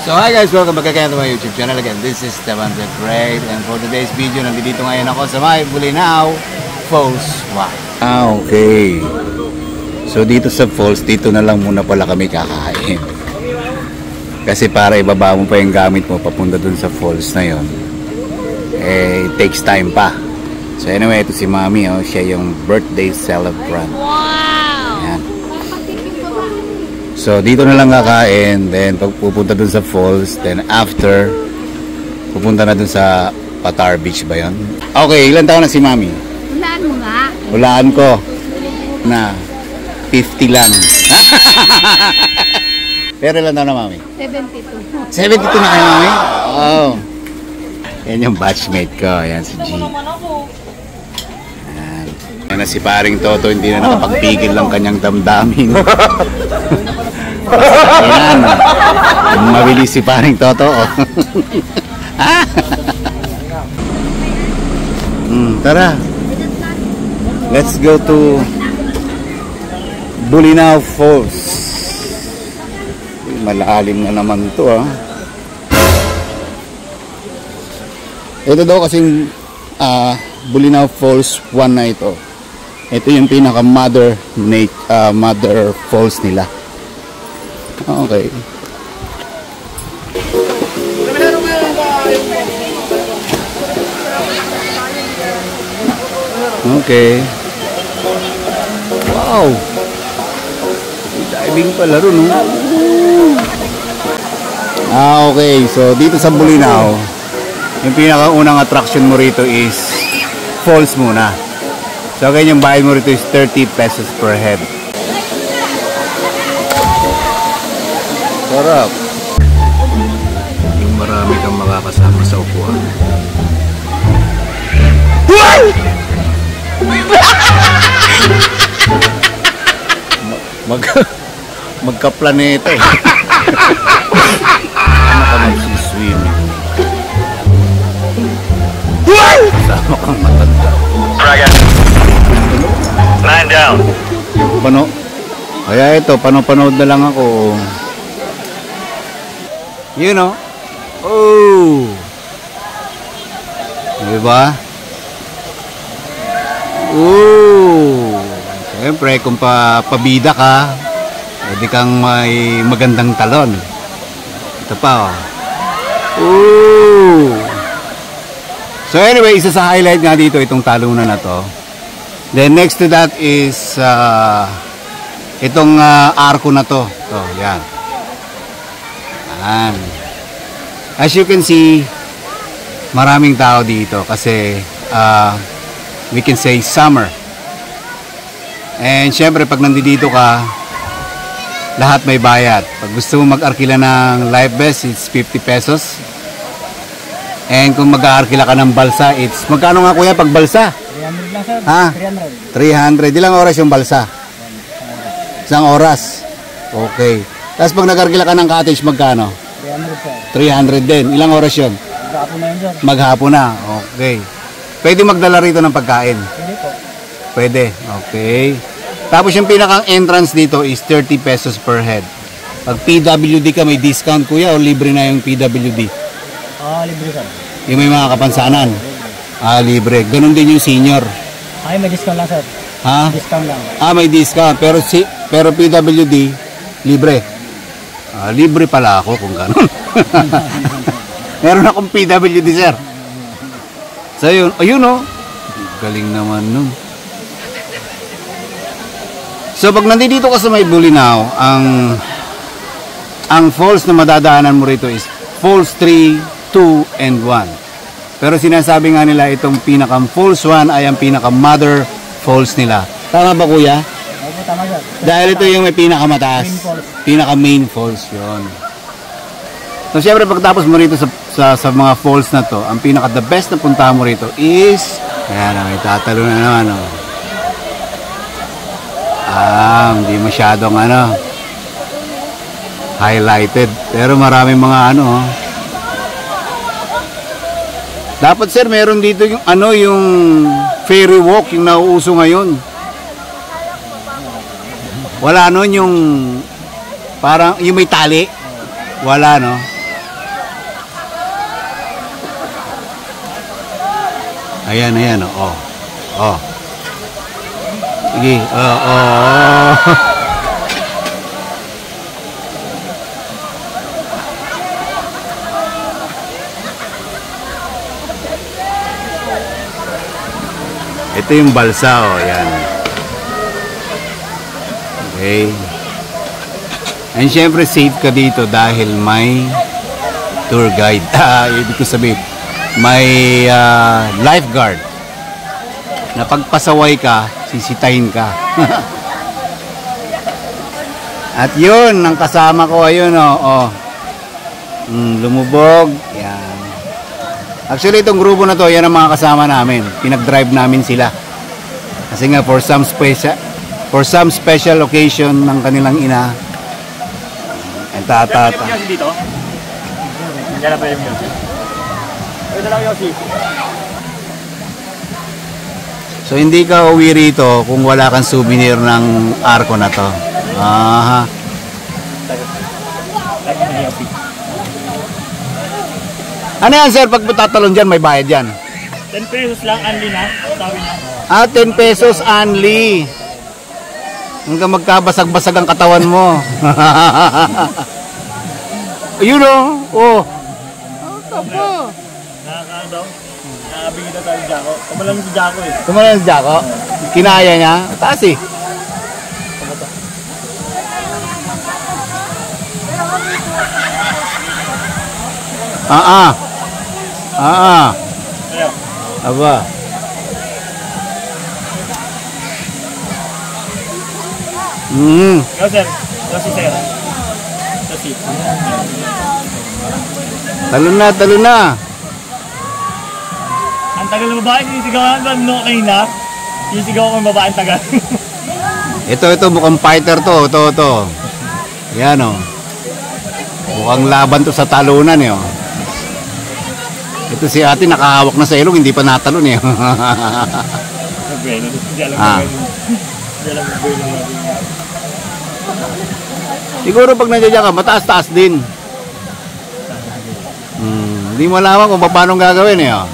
So hi guys, welcome back again to my YouTube channel again. This is Esteban the Great, and for today's video, nandito ngayon ako sa may Bulinaw Falls. Okay. So dito sa falls, dito na lang muna pala kami kakain. Kasi para ibaba mo pa yung gamit mo papunta dun sa falls na yon, it takes time pa. So anyway, ito si Mami, oh, siya yung birthday celebrant. Wow! Ayan. So dito na lang kakain, then pupunta dun sa falls, then after pupunta na dun sa Patar Beach ba yun? Okay, ilan taon na si Mami? Hulaan mo nga. Hulaan ko na 50 lang. Pero ilan taon na, Mami? 72. 72 na kayo, Mami? Oh. Yan yung batchmate ko. Yan si G. Yan na si paring Toto, hindi na nakapagpigil lang kanyang damdamin. Yan. Mabilis si paring Toto. Tara. Let's go to Bulinaw Falls. Malalim na naman to, ah. Ito daw kasing Bulinaw Falls 1 na ito. Ito yung pinaka mother falls nila. Okay. Okay. Wow. Diving pala ron, no? Okay. So dito sa Bulinaw, yung pinakaunang attraction mo rito is falls muna. So kaya yung bayad mo rito is 30 pesos per head. Sarap. Yung marami kang makakasama sa upuan. Magka-planeta eh. Ano ka magsiswimming? Sama kang matanda. Man down. Kaya ito, panood na lang ako. You know? Oh! Diba? Oh! Siyempre, kung pabida ka, pwede kang may magandang talon. Ito pa, oh. Oh! So anyway, isa sa highlight nga dito, itong talunan na to. Then next to that is itong arko na to. So, yan. Yan. As you can see, maraming tao dito kasi we can say summer. And syempre pag nandito ka, lahat may bayad. Pag gusto mo mag-arkila ng life vest, it's 50 pesos. And kung mag-arkila ka ng balsa, it's magkano nga kuya pag balsa? 300 lang, sir. Ha? 300. 300. Ilang oras yung balsa? Isang oras. Okay. Tapos pag nag-arkila ka ng cottage, magkano? 300, sir. 300 din. Ilang oras yun? Maghapon na yun, sir. Maghapon na. Okay. Pwede magdala rito ng pagkain? Pwede po. Pwede. Okay. Tapos yung pinakang entrance dito is 30 pesos per head. Pag PWD ka, may discount kuya o libre na yung PWD? Libre, sir. Yung may mga kapansanan? Libre. Ganun din yung senior. Ay, may discount lang, sir. Ha? Discount lang. May discount. Pero PWD, libre. Libre pala ako kung gano'n. Meron akong PWD, sir. So yun, ayun o. Galing naman nun. So pag nandito ka sa may Bulinaw, ang falls na madadaanan mo rito is Falls 3, 2, and 1. Pero sinasabi nga nila itong pinakang Falls 1 ay ang pinaka-mother falls nila. Tama ba kuya? Opo, tama, sir. Dahil ito yung may pinakamataas. Pinaka-main falls yun. So syempre pagtapos mo rito sa mga falls na to, ang pinaka-the best na punta mo rito is, ayan, may tatalo na naman. Oh. Hindi masyadong highlighted. Pero maraming mga oh. Dapat sir, meron dito yung yung ferry walk, yung nauuso ngayon. Wala nun yung parang yung may tali. Wala, no? Ayan, ayan, oh. Oh. Sige, oh. Ito yung balsa, oh, yan. Okay. And syempre safe ka dito dahil may tour guide. Ibig ko sabihin, may lifeguard. Na pagpasaway ka, sisitahin ka. At yun, ang kasama ko, ayun, oh. Lumubog. Yan. Actually, itong grupo na to, yan ang mga kasama namin. Pinag-drive namin sila. Kasi nga, for some special occasion ng kanilang ina. Ang tata. dito? Diyan na pa yung Yoshi. Ito lang Yoshi. So, hindi ka uwi rito kung wala kang souvenir ng arko na to. Aha. Ano yan, sir? Pag tatalon dyan, may bayad yan. 10 pesos lang, only na. Sabi niya. 10 pesos only. Hanggang magkabasag-basag ang katawan mo. Ayun o. Oh. Tapa. Nakakaano daw. Nakabigit na tayo si Jaco. Kumalang si Jaco eh. Kumalang si Jaco? Kinaya niya? Taas eh. Ayaw. Aba. Yo sir. Yoshi sir. Yoshi. Talo na. Ang tagal ng babae, sinisigawan ko no kayo na. Sinisigaw ko ng babae ang tagal. Ito mukhang fighter to. Ito. Yan o. Mukhang laban to sa talunan eh. Oh. Ito si ate nakahawak na sa ilong, hindi pa natalon eh. Siguro pag nandiyan ka, mataas-taas din. Hindi mo alam kung paano gagawin eh. Oh.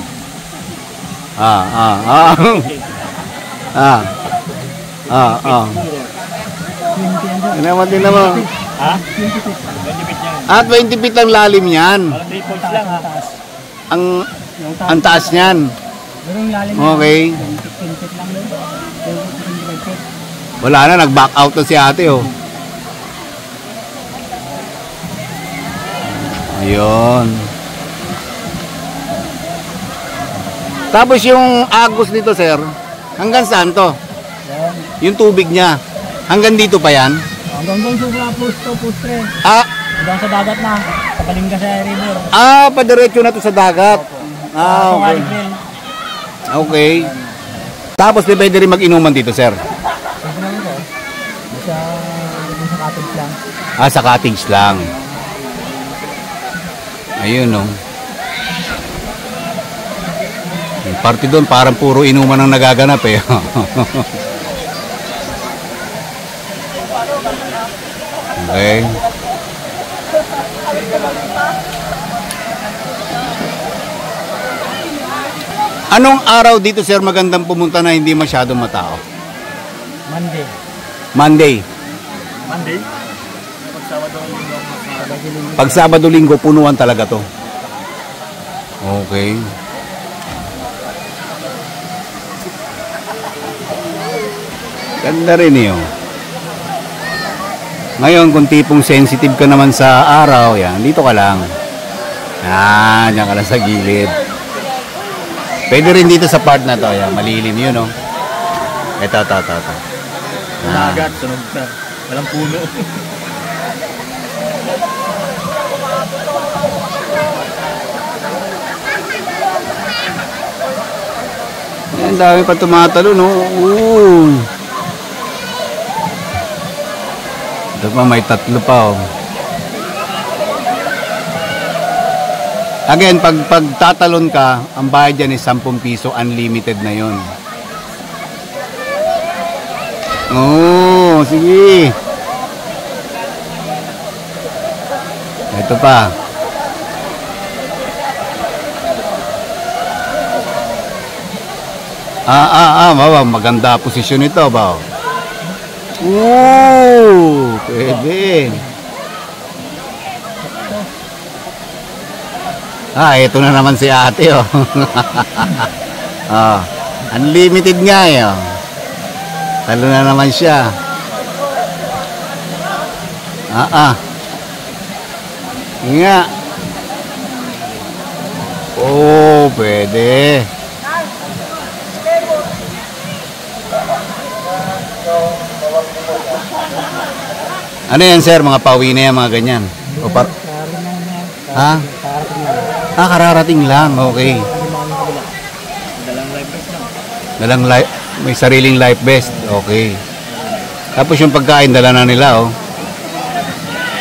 Din naman. Ha? 20 feet yan. 20 feet ang lalim yan. Parang 3 points lang ha. Ang taas niyan. Okay. Wala na, nag-back out na si ate oh. Ayun. Tapos yung agos nito sir, hanggang saan to? Yung tubig niya, hanggang dito pa yan? Hanggang doon sa postre. Hanggang sa dagat na. Kapaling ka sa river. Padiretso na to sa dagat. Okay. Okay. Tapos pwede rin mag-inuman dito, sir? Pwede naman ko. Sa cottage lang. Sa cottage lang. Ayun, no. Yung party doon, parang puro inuman ang nagaganap, eh. Okay. Anong araw dito sir magandang pumunta na hindi masyadong matao? Monday. Monday? Pag Sabado Linggo, punuan talaga to. Okay. Ganda rin yun. Ngayon, kung tipong sensitive ka naman sa araw, yan, dito ka lang. Diyan ka lang sa gilid. Pwede rin dito sa part na to, yan, malilim yun, no? Ito. Dagat, sunog na. Walang puno. Yan, dami pa tumatalo, no? Ito pa, may 3 pa, oh. Again, pag tatalon ka, ang bayad dyan is 10 piso, unlimited na yon. Sige. Ito pa. Maganda posisyon ito ba? Oo, pwede. Ito na naman si ate, oh. Unlimited nga, eh, oh. Talo na naman siya. Nga. Oh, pwede. Ano yan, sir? Mga pauwi na yan, mga ganyan. O ha? Kararating lang. Okay. May sariling life vest. Okay. Tapos yung pagkain, dala na nila, oh.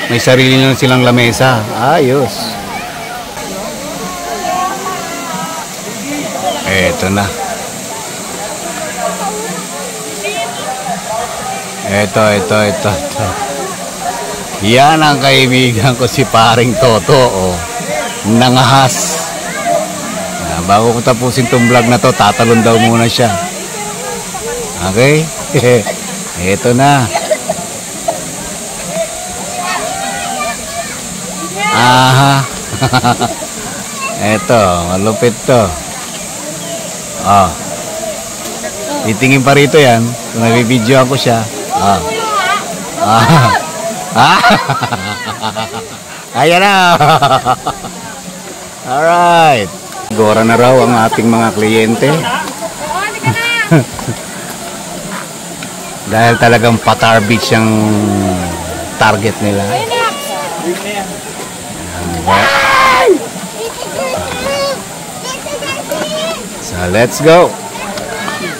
May sarili na silang lamesa. Ayos. Eto na. Ito. Yan ang kaibigan ko, si paring Toto, oh. Nangahas. Bago ko tapusin tong vlog na to, tatalon daw muna siya. Okay? Ito na. Ito, malupit to. Titingin pa rito yan. Kung nabibidyoan ko siya. Ayan na. Alright. Gora na raw ang ating mga kliyente. Dahil talagang Patar Beach ang target nila. So let's go.